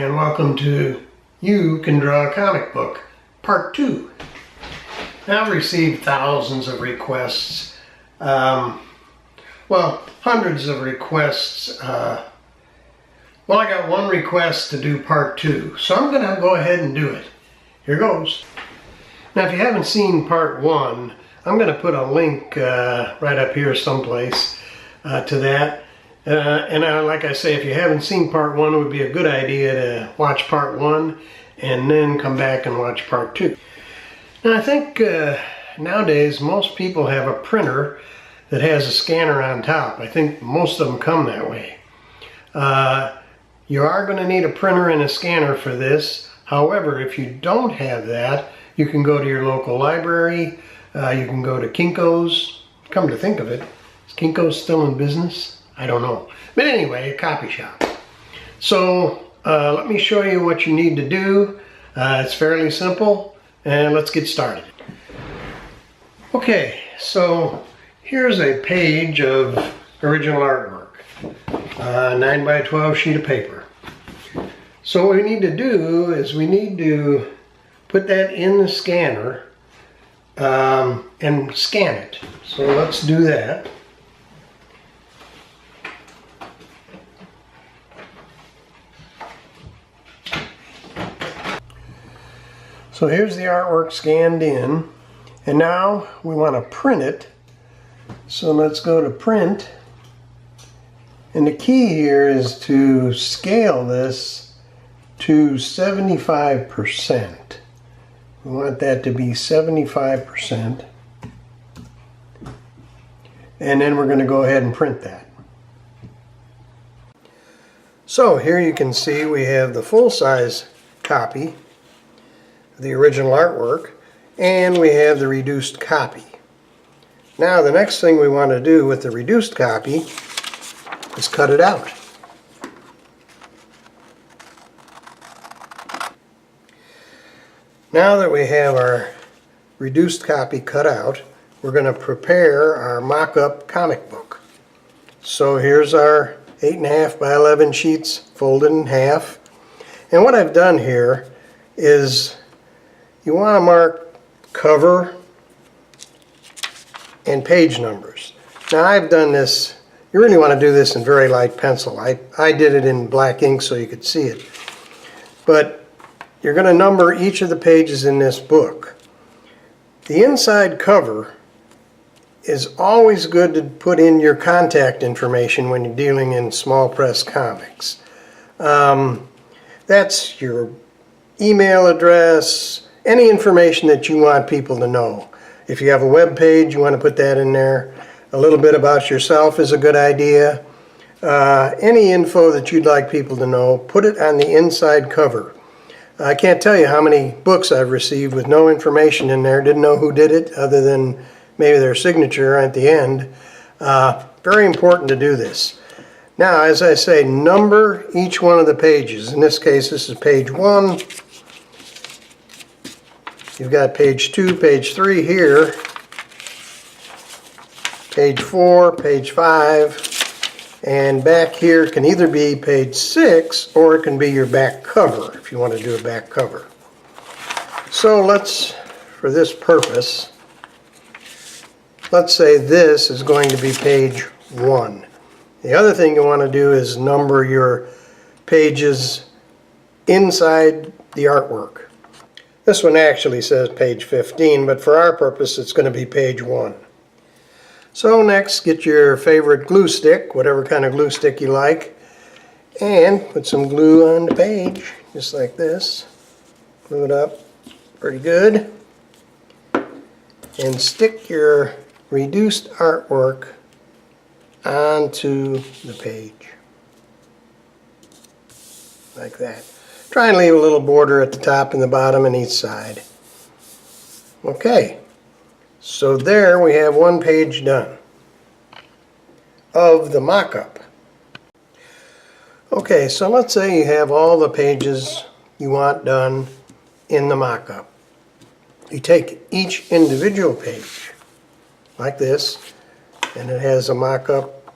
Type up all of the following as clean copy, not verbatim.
and welcome to You Can Draw a Comic Book, Part 2. Now, I've received thousands of requests, hundreds of requests. I got one request to do Part 2, so I'm going to go ahead and do it. Here goes. Now, if you haven't seen Part 1, I'm going to put a link right up here someplace to that. Like I say, if you haven't seen Part 1, it would be a good idea to watch Part 1 and then come back and watch Part 2. Now, I think nowadays most people have a printer that has a scanner on top. I think most of them come that way. You are going to need a printer and a scanner for this. However, if you don't have that, you can go to your local library. You can go to Kinko's. Come to think of it, is Kinko's still in business? I don't know. But anyway, a copy shop. So let me show you what you need to do. It's fairly simple, and let's get started. Okay, so here's a page of original artwork. 9x12 sheet of paper. So what we need to do is we need to put that in the scanner and scan it. So let's do that. So here's the artwork scanned in, and now we want to print it. So let's go to print, and the key here is to scale this to 75%. We want that to be 75%, and then we're going to go ahead and print that. So here you can see we have the full-size copy, the original artwork, and we have the reduced copy. Now the next thing we want to do with the reduced copy is cut it out. Now that we have our reduced copy cut out, we're going to prepare our mock-up comic book. So here's our 8.5 by 11 sheets folded in half. And what I've done here is you want to mark cover and page numbers. Now I've done this, you really want to do this in very light pencil. I did it in black ink so you could see it. But you're going to number each of the pages in this book. The inside cover is always good to put in your contact information when you're dealing in small press comics. That's your email address, any information that you want people to know. If you have a web page, you want to put that in there. A little bit about yourself is a good idea. Any info that you'd like people to know, put it on the inside cover. I can't tell you how many books I've received with no information in there, didn't know who did it other than maybe their signature at the end. Very important to do this. Now, as I say, number each one of the pages. In this case, this is page 1. You've got page 2, page 3 here, page 4, page 5, and back here can either be page 6 or it can be your back cover if you want to do a back cover. So let's, for this purpose, let's say this is going to be page 1. The other thing you want to do is number your pages inside the artwork. This one actually says page 15, but for our purpose it's going to be page 1. So next, get your favorite glue stick, whatever kind of glue stick you like, and put some glue on the page, just like this. Glue it up pretty good. And stick your reduced artwork onto the page, like that. Try and leave a little border at the top and the bottom and each side. Okay, so there we have one page done of the mock-up. Okay, so let's say you have all the pages you want done in the mock-up. You take each individual page, like this, and it has a mock-up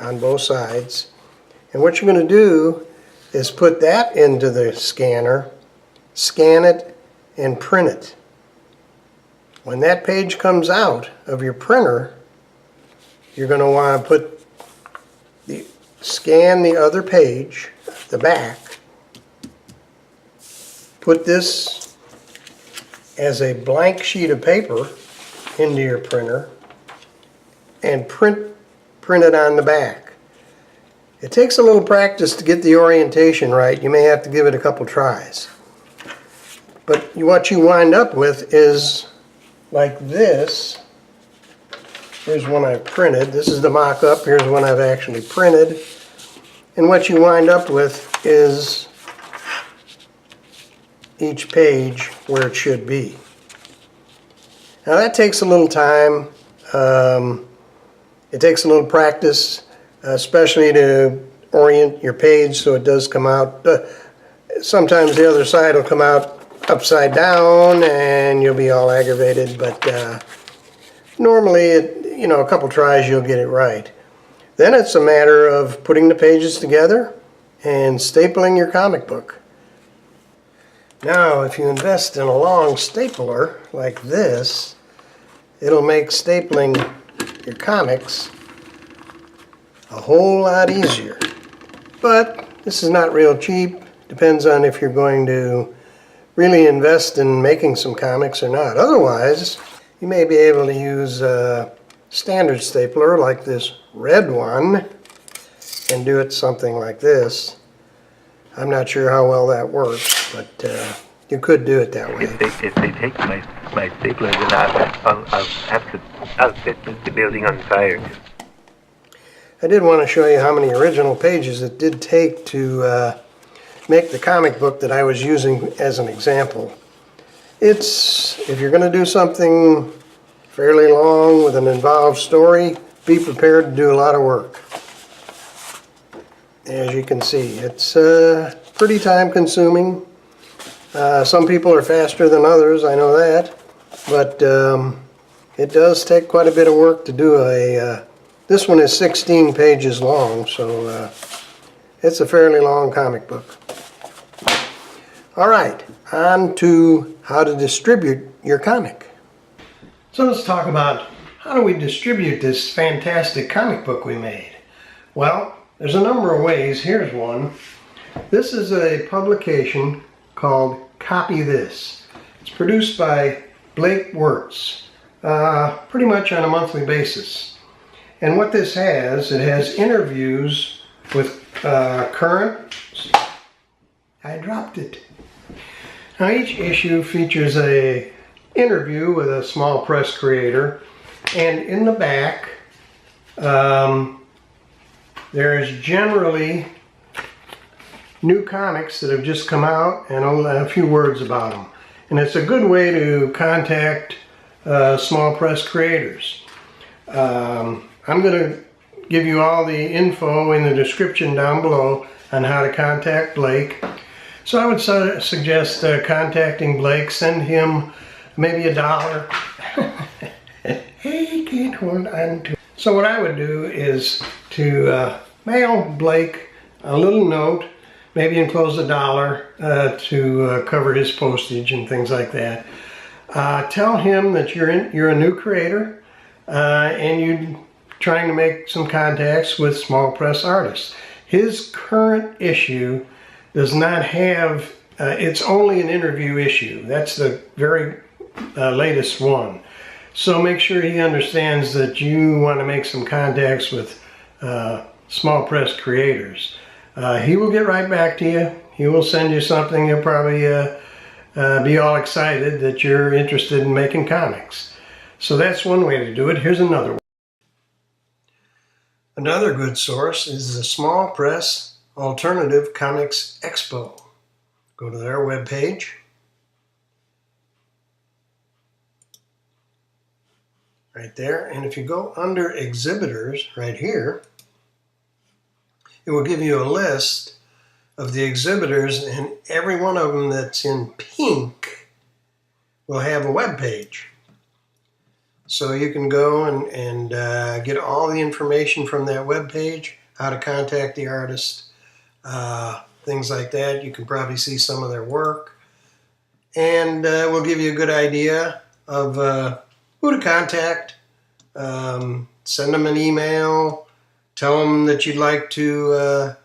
on both sides. And what you're going to do is put that into the scanner, scan it, and print it. When that page comes out of your printer, you're going to want to scan the other page, the back, put this as a blank sheet of paper into your printer, and print it on the back. It takes a little practice to get the orientation right. You may have to give it a couple tries. But what you wind up with is like this. Here's one I printed. This is the mock-up. Here's one I've actually printed. And what you wind up with is each page where it should be. Now that takes a little time. It takes a little practice, especially to orient your page so it does come out. Sometimes the other side will come out upside down and you'll be all aggravated, but normally, a couple tries you'll get it right. Then it's a matter of putting the pages together and stapling your comic book. Now, if you invest in a long stapler like this, it'll make stapling your comics a whole lot easier. But this is not real cheap. Depends on if you're going to really invest in making some comics or not. Otherwise, you may be able to use a standard stapler like this red one and do it something like this. I'm not sure how well that works, but you could do it that way. If they take my stapler, then I'll set the building on fire. I did want to show you how many original pages it did take to make the comic book that I was using as an example. If you're going to do something fairly long with an involved story, be prepared to do a lot of work. As you can see, it's pretty time consuming. Some people are faster than others, I know that, but it does take quite a bit of work to do this one is 16 pages long, so it's a fairly long comic book. All right, on to how to distribute your comic. So let's talk about how do we distribute this fantastic comic book we made. Well, there's a number of ways. Here's one. This is a publication called Copy This. It's produced by Blake Wirtz, pretty much on a monthly basis. And what this has, it has interviews with current... I dropped it. Now each issue features an interview with a small press creator, and in the back there is generally new comics that have just come out and a few words about them. And it's a good way to contact small press creators. I'm going to give you all the info in the description down below on how to contact Blake. So I would suggest contacting Blake. Send him maybe $1. Hey, can't hold on to. So what I would do is to mail Blake a little note, maybe enclose $1 to cover his postage and things like that. Tell him that you're a new creator and you're trying to make some contacts with small press artists. His current issue does not have, it's only an interview issue. That's the very latest one. So make sure he understands that you want to make some contacts with small press creators. He will get right back to you. He will send you something. He'll probably be all excited that you're interested in making comics. So that's one way to do it. Here's another one. Another good source is the Small Press Alternative Comics Expo. Go to their webpage. Right there. And if you go under exhibitors right here, it will give you a list of the exhibitors, and every one of them that's in pink will have a web page. So you can go and get all the information from that web page, how to contact the artist, things like that. You can probably see some of their work. And we'll give you a good idea of who to contact. Send them an email. Tell them that you'd like to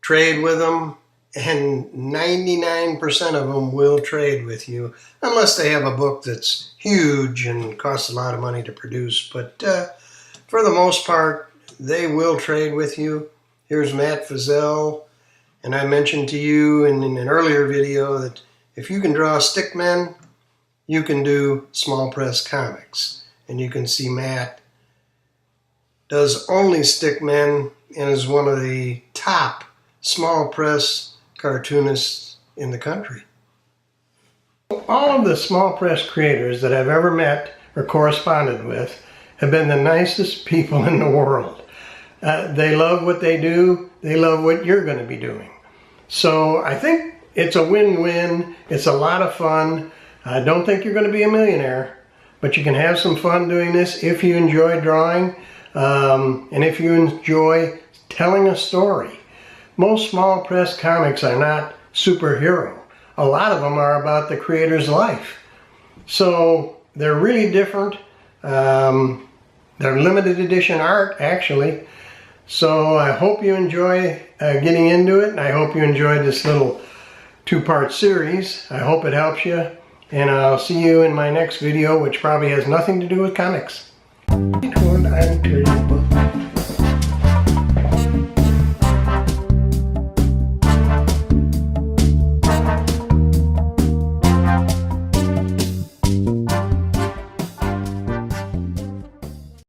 trade with them. And 99% of them will trade with you, unless they have a book that's huge and costs a lot of money to produce. But for the most part, they will trade with you. Here's Matt Feazell, and I mentioned to you in an earlier video that if you can draw stickmen, you can do small press comics. And you can see Matt does only stickmen and is one of the top small press cartoonists in the country. All of the small press creators that I've ever met or corresponded with have been the nicest people in the world. They love what they do. They love what you're going to be doing. So I think it's a win-win. It's a lot of fun. I don't think you're going to be a millionaire, but you can have some fun doing this if you enjoy drawing and if you enjoy telling a story. Most small press comics are not superhero. A lot of them are about the creator's life. So they're really different. They're limited edition art, actually. So I hope you enjoy getting into it, and I hope you enjoyed this little two-part series. I hope it helps you, and I'll see you in my next video, which probably has nothing to do with comics.